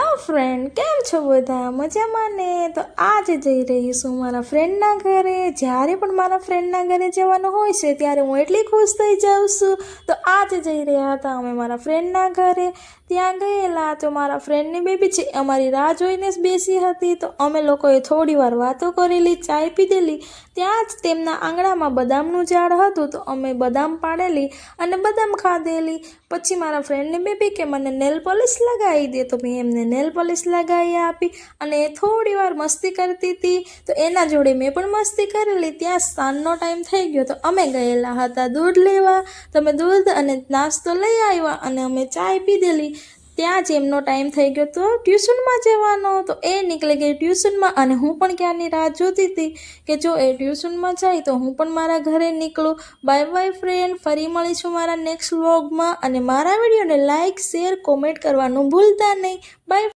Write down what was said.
Hello friend, કેમ છો બધા? મજામાં ને? તો આજે જઈ રહી છું મારા ફ્રેન્ડના ઘરે. જ્યારે પણ મારા ફ્રેન્ડના ઘરે જવાનું હોય છે ત્યારે હું એટલી ખુશ થઈ જાઉં છું. તો આજે જઈ રહ્યા હતા અમે મારા ફ્રેન્ડના ઘરે. ત્યાં ગયેલા તો મારા ફ્રેન્ડની બેબી છે અમારી રાહ જોઈને જ બેસી હતી. તો અમે લોકોએ થોડી વાર વાતો કરેલી, ચાય પીધેલી. ત્યાં જ તેમના આંગણામાં બદામનું ઝાડ હતું તો અમે બદામ પાડેલી અને બદામ ખાધેલી. પછી મારા ફ્રેન્ડની બેબી કે મને નેલ પોલિશ લગાવી દે, તો મેં એમને નેલ પોલિશ લગાવી આપી અને એ થોડી વાર મસ્તી કરતી હતી તો એના જોડે મેં પણ મસ્તી કરેલી. ત્યાં સાંજનો ટાઈમ થઈ ગયો તો અમે ગયેલા હતા દૂધ લેવા. તો અમે દૂધ અને નાસ્તો લઈ આવ્યા અને અમે ચાય પીધેલી. ત્યાં જ એમનો ટાઈમ થઈ ગયો તો ટ્યુશનમાં જવાનો. તો એ નીકળી ગઈ ટ્યુશનમાં અને હું પણ ક્યાંની રાહ જોતી હતી કે જો એ ટ્યુશનમાં જાય તો હું પણ મારા ઘરે નીકળું. બાય બાય ફ્રેન્ડ, ફરી મળીશું મારા નેક્સ્ટ વ્લોગમાં. અને મારા વિડીયોને લાઇક, શેર, કોમેન્ટ કરવાનું ભૂલતા નહીં. બાય.